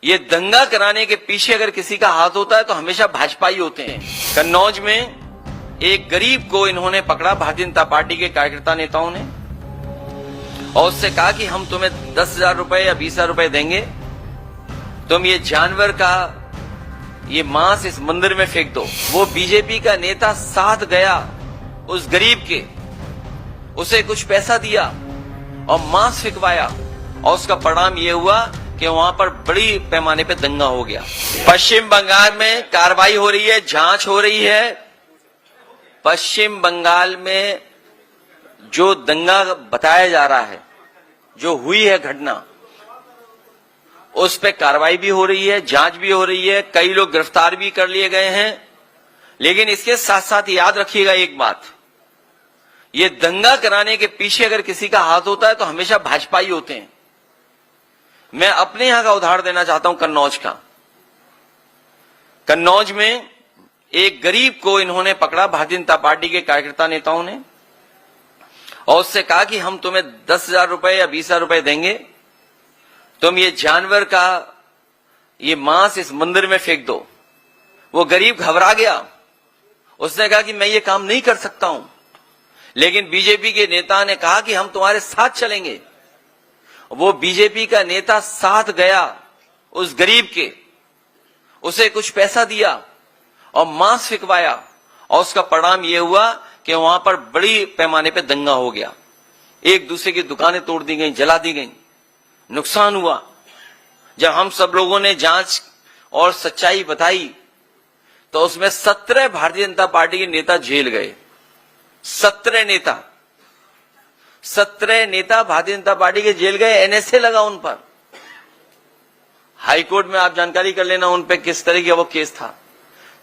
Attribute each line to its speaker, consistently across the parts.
Speaker 1: ये दंगा कराने के पीछे अगर किसी का हाथ होता है तो हमेशा भाजपा ही होते हैं। कन्नौज में एक गरीब को इन्होंने पकड़ा, भारतीय जनता पार्टी के कार्यकर्ता नेताओं ने, और उससे कहा कि हम तुम्हें 10,000 रुपए या 20,000 रुपए देंगे, तुम ये जानवर का ये मांस इस मंदिर में फेंक दो। वो बीजेपी का नेता साथ गया उस गरीब के, उसे कुछ पैसा दिया और मांस फेंकवाया, और उसका परिणाम ये हुआ कि वहां पर बड़ी पैमाने पे दंगा हो गया। पश्चिम बंगाल में कार्रवाई हो रही है, जांच हो रही है। पश्चिम बंगाल में जो दंगा बताया जा रहा है, जो हुई है घटना, उस पे कार्रवाई भी हो रही है, जांच भी हो रही है, कई लोग गिरफ्तार भी कर लिए गए हैं। लेकिन इसके साथ साथ याद रखिएगा एक बात, ये दंगा कराने के पीछे अगर किसी का हाथ होता है तो हमेशा भाजपा ही होते हैं। मैं अपने यहां का उदाहरण देना चाहता हूं, कन्नौज का। कन्नौज में एक गरीब को इन्होंने पकड़ा, भारतीय जनता पार्टी के कार्यकर्ता नेताओं ने, और उससे कहा कि हम तुम्हें 10,000 रुपए या 20,000 रुपए देंगे, तुम ये जानवर का ये मांस इस मंदिर में फेंक दो। वो गरीब घबरा गया, उसने कहा कि मैं ये काम नहीं कर सकता हूं, लेकिन बीजेपी के नेता ने कहा कि हम तुम्हारे साथ चलेंगे। वो बीजेपी का नेता साथ गया उस गरीब के, उसे कुछ पैसा दिया और मांस फेंकवाया, और उसका परिणाम यह हुआ कि वहां पर बड़ी पैमाने पे दंगा हो गया। एक दूसरे की दुकानें तोड़ दी गई, जला दी गई, नुकसान हुआ। जब हम सब लोगों ने जांच और सच्चाई बताई तो उसमें 17 भारतीय जनता पार्टी के नेता जेल गए। 17 नेता भारतीय जनता पार्टी के जेल गए, एनएसए लगा उन पर। हाईकोर्ट में आप जानकारी कर लेना उन पे किस तरह का वो केस था।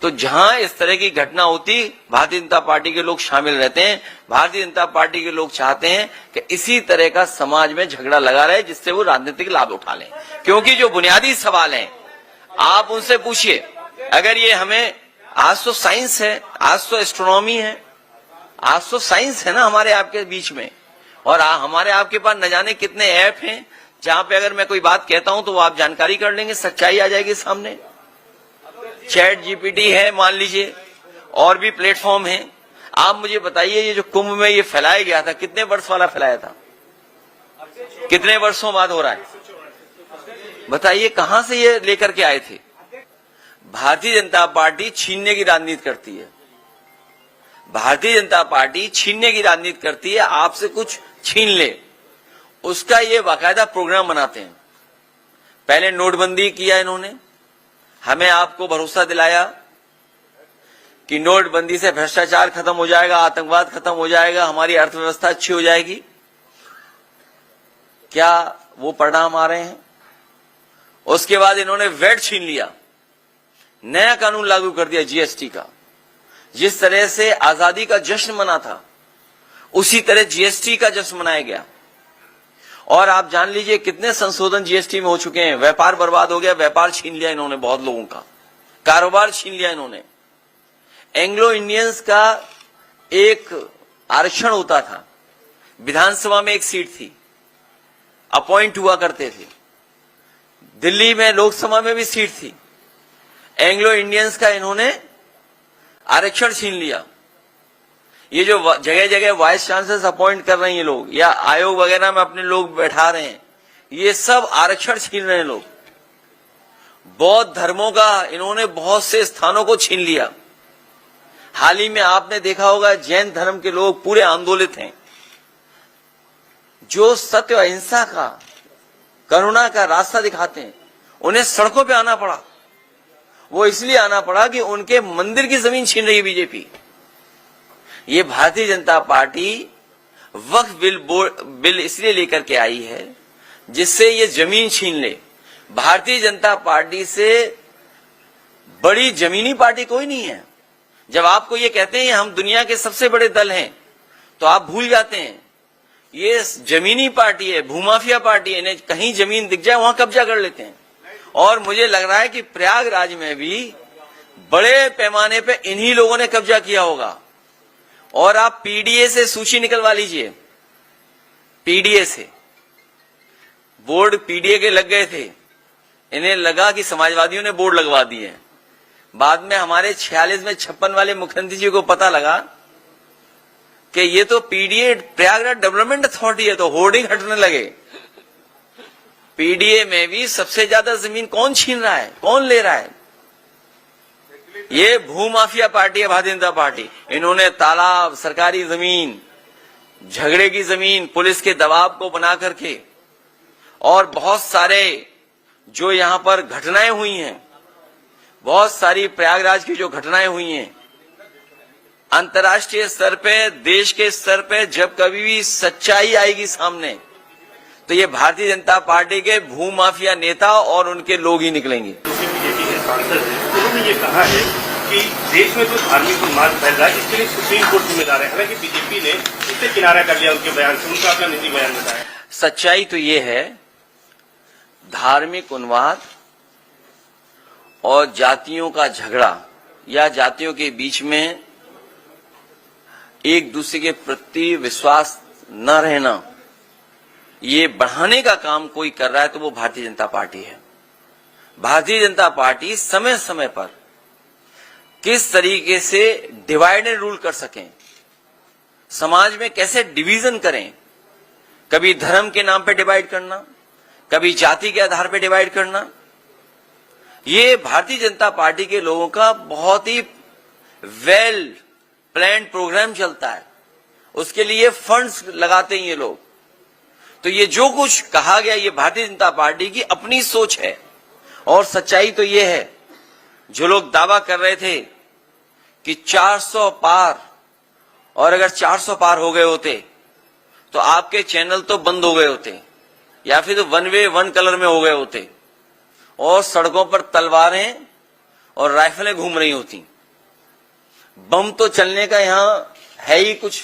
Speaker 1: तो जहां इस तरह की घटना होती, भारतीय जनता पार्टी के लोग शामिल रहते हैं। भारतीय जनता पार्टी के लोग चाहते हैं कि इसी तरह का समाज में झगड़ा लगा रहे, जिससे वो राजनीतिक लाभ उठा लें। क्योंकि जो बुनियादी सवाल हैं आप उनसे पूछिए। अगर ये हमें, आज तो साइंस है, आज तो एस्ट्रोनॉमी है, आज तो साइंस है ना हमारे आपके बीच में, और हमारे आपके पास न जाने कितने ऐप हैं जहां पे अगर मैं कोई बात कहता हूं तो वो आप जानकारी कर लेंगे, सच्चाई आ जाएगी सामने। चैट जीपीटी है मान लीजिए, और भी प्लेटफॉर्म हैं। आप मुझे बताइए, ये जो कुंभ में ये फैलाया गया था, कितने वर्ष वाला फैलाया था, कितने वर्षों बाद हो रहा है, बताइए कहां से ये लेकर के आए थे। भारतीय जनता पार्टी छीनने की राजनीति करती है। भारतीय जनता पार्टी छीनने की राजनीति करती है, आपसे कुछ छीन ले, उसका ये बाकायदा प्रोग्राम बनाते हैं। पहले नोटबंदी किया इन्होंने, हमें आपको भरोसा दिलाया कि नोटबंदी से भ्रष्टाचार खत्म हो जाएगा, आतंकवाद खत्म हो जाएगा, हमारी अर्थव्यवस्था अच्छी हो जाएगी। क्या वो परिणाम आ रहे हैं? उसके बाद इन्होंने वैट छीन लिया, नया कानून लागू कर दिया जीएसटी का। जिस तरह से आजादी का जश्न मना था, उसी तरह जीएसटी का जश्न मनाया गया। और आप जान लीजिए कितने संशोधन जीएसटी में हो चुके हैं। व्यापार बर्बाद हो गया, व्यापार छीन लिया इन्होंने बहुत लोगों का, कारोबार छीन लिया इन्होंने। एंग्लो इंडियंस का एक आरक्षण होता था, विधानसभा में एक सीट थी, अपॉइंट हुआ करते थे। दिल्ली में लोकसभा में भी सीट थी। एंग्लो इंडियंस का इन्होंने आरक्षण छीन लिया। ये जो जगह जगह वाइस चांसलर अपॉइंट कर रहे हैं ये लोग, या आयोग वगैरह में अपने लोग बैठा रहे हैं, ये सब आरक्षण छीन रहे हैं लोग। बौद्ध धर्मों का इन्होंने बहुत से स्थानों को छीन लिया। हाल ही में आपने देखा होगा जैन धर्म के लोग पूरे आंदोलित हैं। जो सत्य अहिंसा का, करुणा का रास्ता दिखाते हैं, उन्हें सड़कों पे आना पड़ा। वो इसलिए आना पड़ा कि उनके मंदिर की जमीन छीन रही है बीजेपी। ये भारतीय जनता पार्टी वक्फ बिल इसलिए लेकर के आई है जिससे ये जमीन छीन ले। भारतीय जनता पार्टी से बड़ी जमीनी पार्टी कोई नहीं है। जब आपको ये कहते हैं हम दुनिया के सबसे बड़े दल हैं, तो आप भूल जाते हैं ये जमीनी पार्टी है, भूमाफिया पार्टी है। इन्हें कहीं जमीन दिख जाए वहां कब्जा कर लेते हैं। और मुझे लग रहा है कि प्रयागराज में भी बड़े पैमाने पे इन्हीं लोगों ने कब्जा किया होगा। और आप पीडीए से सूची निकलवा लीजिए, पीडीए से बोर्ड पीडीए के लग गए थे, इन्हें लगा कि समाजवादियों ने बोर्ड लगवा दिए हैं। बाद में हमारे 46 में 56 वाले मुख्यमंत्री जी को पता लगा कि ये तो पीडीए प्रयागराज डेवलपमेंट अथॉरिटी है, तो होर्डिंग हटने लगे। पीडीए में भी सबसे ज्यादा जमीन कौन छीन रहा है, कौन ले रहा है? ये भूमाफिया पार्टी है भारतीय जनता पार्टी। इन्होंने तालाब, सरकारी जमीन, झगड़े की जमीन, पुलिस के दबाव को बना करके, और बहुत सारे जो यहां पर घटनाएं हुई हैं, बहुत सारी प्रयागराज की जो घटनाएं हुई हैं, अंतर्राष्ट्रीय स्तर पे, देश के स्तर पे जब कभी भी सच्चाई आएगी सामने, तो ये भारतीय जनता पार्टी के भूमाफिया नेता और उनके लोग ही निकलेंगे।
Speaker 2: बीजेपी के सांसद हैं, उन्होंने ये कहा है कि देश में जो धार्मिक उन्माद फैल रहा है इसके लिए सुप्रीम कोर्ट जिम्मेदार है। हालांकि बीजेपी ने इससे किनारा कर लिया उनके बयान से, उनका अपना निजी बयान बताया।
Speaker 1: सच्चाई तो ये है, धार्मिक उन्माद और जातियों का झगड़ा या जातियों के बीच में एक दूसरे के प्रति विश्वास न रहना, ये बढ़ाने का काम कोई कर रहा है तो वो भारतीय जनता पार्टी है। भारतीय जनता पार्टी समय समय पर किस तरीके से डिवाइड एंड रूल कर सकें, समाज में कैसे डिवीजन करें, कभी धर्म के नाम पे डिवाइड करना, कभी जाति के आधार पे डिवाइड करना, ये भारतीय जनता पार्टी के लोगों का बहुत ही वेल प्लान्ड प्रोग्राम चलता है। उसके लिए फंड्स लगाते हैं ये लोग। तो ये जो कुछ कहा गया, ये भारतीय जनता पार्टी की अपनी सोच है। और सच्चाई तो ये है, जो लोग दावा कर रहे थे कि 400 पार, और अगर 400 पार हो गए होते तो आपके चैनल तो बंद हो गए होते, या फिर तो वन वे वन कलर में हो गए होते, और सड़कों पर तलवारें और राइफलें घूम रही होती। बम तो चलने का यहां है ही कुछ,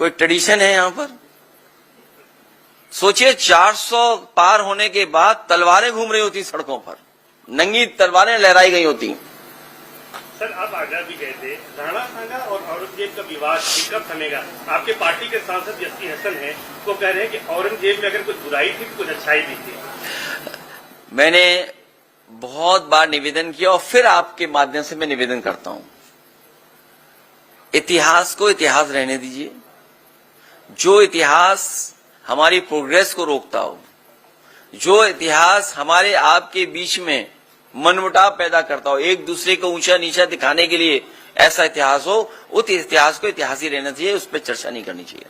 Speaker 1: कोई ट्रेडिशन है यहां पर। सोचिए 400 पार होने के बाद तलवारें घूम रही होती सड़कों पर, नंगी तलवारें लहराई गई होती।
Speaker 2: सर, आप आगरा भी गए थे, राणा सांगा और औरंगजेब का विवाद कब थमेगा? आपके पार्टी के सांसद यस्सी हसन हैं, वो कह रहे हैं कि औरंगजेब में अगर कुछ बुराई थी कुछ अच्छाई भी थी।
Speaker 1: मैंने बहुत बार निवेदन किया और फिर आपके माध्यम से मैं निवेदन करता हूं, इतिहास को इतिहास रहने दीजिए। जो इतिहास हमारी प्रोग्रेस को रोकता हो, जो इतिहास हमारे आपके बीच में मनमुटाव पैदा करता हो, एक दूसरे को ऊंचा नीचा दिखाने के लिए ऐसा इतिहास हो, उस इतिहास को इतिहास ही रहना चाहिए, उस पर चर्चा नहीं करनी चाहिए।